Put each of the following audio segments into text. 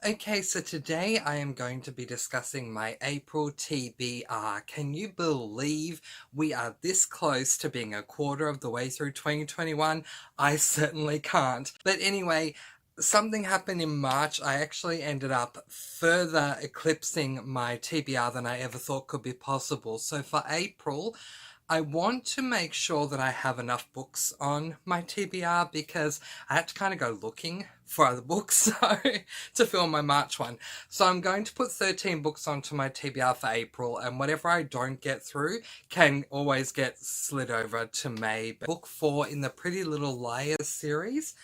Okay, so today I am going to be discussing my April TBR. Can you believe we are this close to being a quarter of the way through 2021? I certainly can't. But anyway, something happened in March. I actually ended up further eclipsing my TBR than I ever thought could be possible. So for April, I want to make sure that I have enough books on my TBR because I had to kind of go looking for other books to fill my March one. So I'm going to put 13 books onto my TBR for April, and whatever I don't get through can always get slid over to May. Book 4 in the Pretty Little Liars series.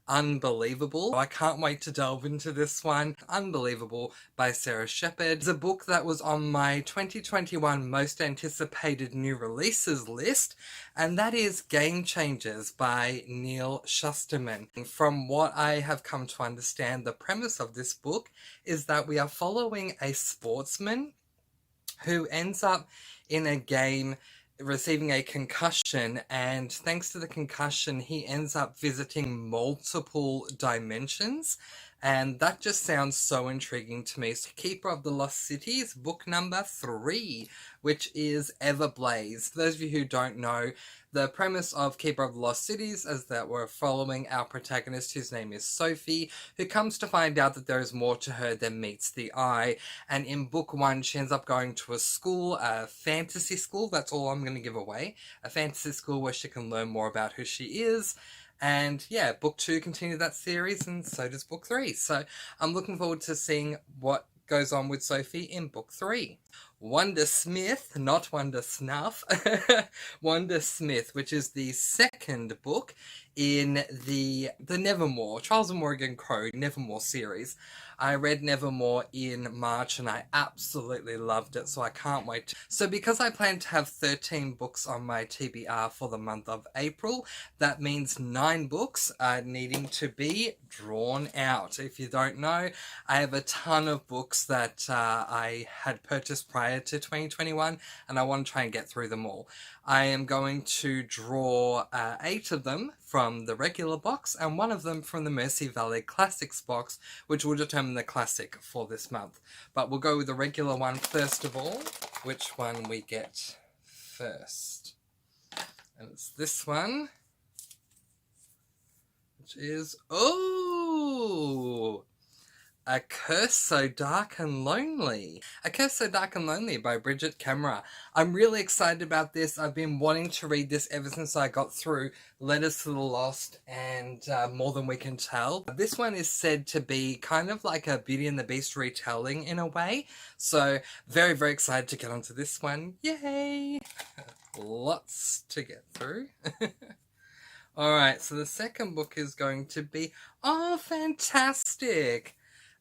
Unbelievable. I can't wait to delve into this one. Unbelievable by Sarah Shepard. It's a book that was on my 2021 most anticipated new releases list, and that is Game Changers by Neil Shusterman. From what I have come to understand, the premise of this book is that we are following a sportsman who ends up in a game receiving a concussion, and thanks to the concussion he ends up visiting multiple dimensions, and that just sounds so intriguing to me. So Keeper of the Lost Cities, book number 3, which is Everblaze. For those of you who don't know, the premise of Keeper of the Lost Cities is that we're following our protagonist, whose name is Sophie, who comes to find out that there is more to her than meets the eye. And in book 1, she ends up going to a school, a fantasy school, that's all I'm going to give away, a fantasy school where she can learn more about who she is. And yeah, book 2 continued that series, and so does book 3. So I'm looking forward to seeing what goes on with Sophie in book 3. Wondersmith, not Wonder Snuff, Wondersmith, which is the second book in the Nevermore, Trials of Morrigan Crow Nevermore series. I read Nevermore in March and I absolutely loved it, so I can't wait. So because I plan to have 13 books on my TBR for the month of April, that means 9 books are needing to be drawn out. If you don't know, I have a ton of books that I had purchased prior to 2021, and I want to try and get through them all. I am going to draw 8 of them from the regular box and 1 of them from the Mercy Valley Classics box, which will determine the classic for this month. But we'll go with the regular one first of all, which one we get first. And it's this one, which is, oh! A Curse So Dark and Lonely. A Curse So Dark and Lonely by Bridget Camera. I'm really excited about this. I've been wanting to read this ever since I got through Letters to the Lost and More Than We Can Tell. This one is said to be kind of like a Beauty and the Beast retelling in a way. So very, very excited to get onto this one. Yay! Lots to get through. Alright, so the second book is going to be, oh, fantastic!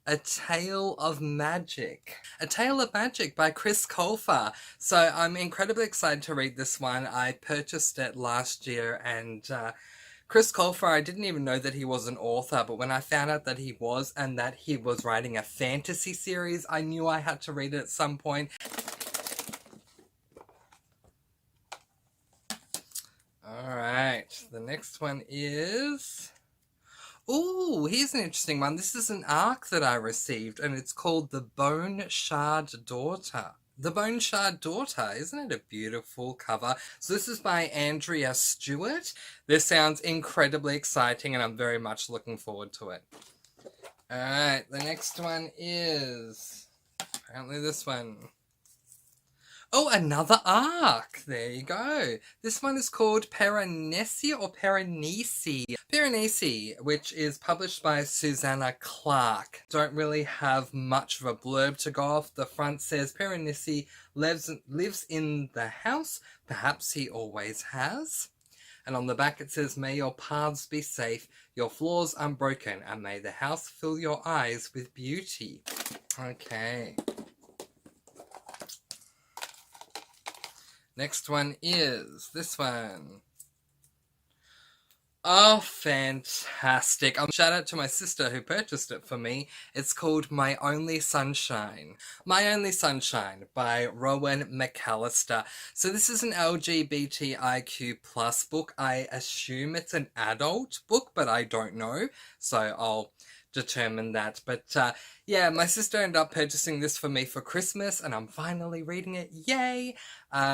A Tale of Magic. A Tale of Magic by Chris Colfer. So I'm incredibly excited to read this one. I purchased it last year, and Chris Colfer, I didn't even know that he was an author, but when I found out that he was, and that he was writing a fantasy series, I knew I had to read it at some point. Alright, the next one is... ooh, here's an interesting one. This is an ARC that I received, and it's called The Bone Shard Daughter. The Bone Shard Daughter. Isn't it a beautiful cover? So this is by Andrea Stewart. This sounds incredibly exciting, and I'm very much looking forward to it. Alright, the next one is... apparently this one. Oh, another ARC! There you go. This one is called Piranesi or Piranesi. Piranesi, which is published by Susanna Clark. Don't really have much of a blurb to go off. The front says, Piranesi lives in the house. Perhaps he always has. And on the back it says, may your paths be safe, your floors unbroken, and may the house fill your eyes with beauty. Okay. Next one is this one. Oh, fantastic. Shout out to my sister who purchased it for me. It's called My Only Sunshine. My Only Sunshine by Rowan McAllister. So this is an LGBTIQ plus book. I assume it's an adult book, but I don't know. So I'll determine that. But yeah, my sister ended up purchasing this for me for Christmas, and I'm finally reading it. Yay!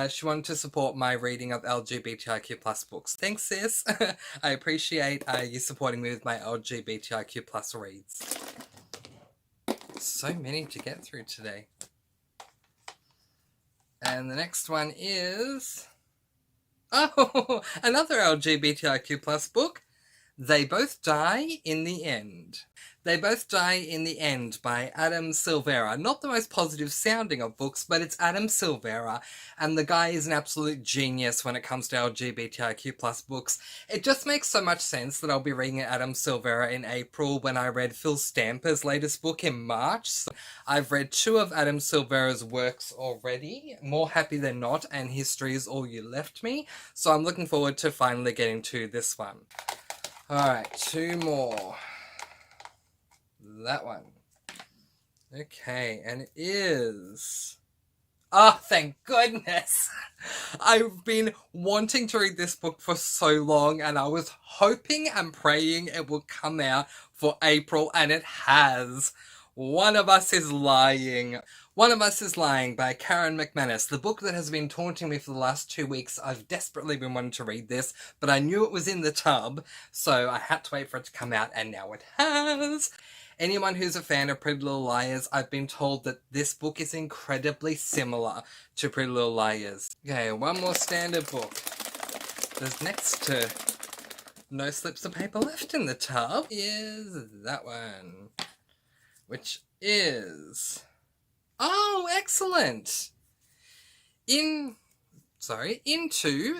She wanted to support my reading of LGBTIQ plus books. Thanks, sis. I appreciate you supporting me with my LGBTIQ plus reads. So many to get through today. And the next one is... oh, another LGBTIQ plus book. They Both Die in the End. They Both Die in the End by Adam Silvera. Not the most positive sounding of books, but it's Adam Silvera, and the guy is an absolute genius when it comes to LGBTIQ plus books. It just makes so much sense that I'll be reading Adam Silvera in April when I read Phil Stamper's latest book in March. So I've read 2 of Adam Silvera's works already, More Happy Than Not and History Is All You Left Me, so I'm looking forward to finally getting to this one. Alright, 2 more. That one. Okay, and it is... oh, thank goodness! I've been wanting to read this book for so long, and I was hoping and praying it will come out for April, and it has. One of Us is Lying. One of Us is Lying by Karen McManus, the book that has been taunting me for the last 2 weeks. I've desperately been wanting to read this, but I knew it was in the tub, so I had to wait for it to come out, and now it has. Anyone who's a fan of Pretty Little Liars, I've been told that this book is incredibly similar to Pretty Little Liars. Okay, one more standard book. There's next to no slips of paper left in the tub is that one, which is... oh, excellent! Into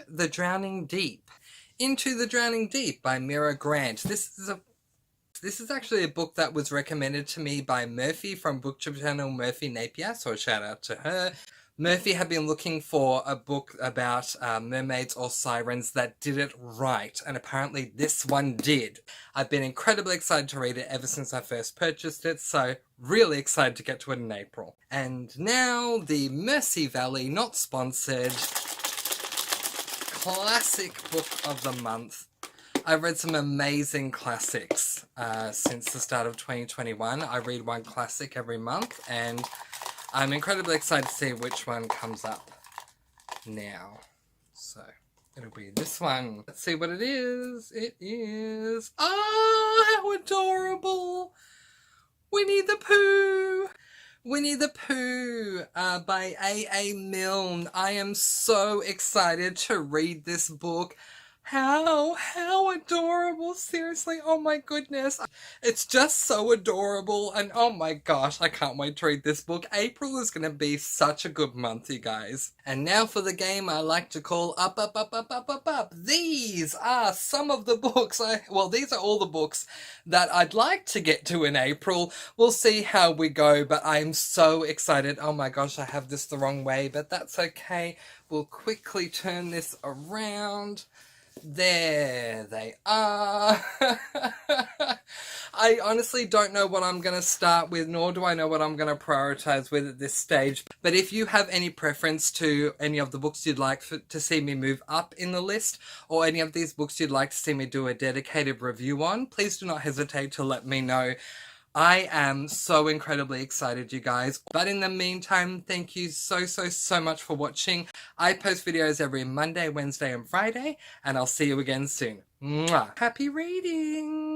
the Drowning Deep. Into the Drowning Deep by Mira Grant. This is actually a book that was recommended to me by Murphy from BookTube channel Murphy Napier, so a shout out to her. Murphy had been looking for a book about mermaids or sirens that did it right, and apparently this one did. I've been incredibly excited to read it ever since I first purchased it, so really excited to get to it in April. And now the Mercy Valley, not sponsored, classic book of the month. I've read some amazing classics since the start of 2021. I read one classic every month, and I'm incredibly excited to see which one comes up now. So, it'll be this one. Let's see what it is. It is... oh, how adorable! Winnie the Pooh! Winnie the Pooh by A.A. Milne. I am so excited to read this book. How adorable, seriously, oh my goodness. It's just so adorable, and oh my gosh, I can't wait to read this book. April is going to be such a good month, you guys. And now for the game I like to call Up, Up, Up, Up, Up, Up, Up. These are some of the books, well, these are all the books that I'd like to get to in April. We'll see how we go, but I'm so excited. Oh my gosh, I have this the wrong way, but that's okay. We'll quickly turn this around. There they are. I honestly don't know what I'm going to start with, nor do I know what I'm going to prioritize with at this stage. But if you have any preference to any of the books you'd like to see me move up in the list, or any of these books you'd like to see me do a dedicated review on, please do not hesitate to let me know. I am so incredibly excited, you guys. But in the meantime, thank you so much for watching. I post videos every Monday, Wednesday, and Friday, and I'll see you again soon. Mwah. Happy reading!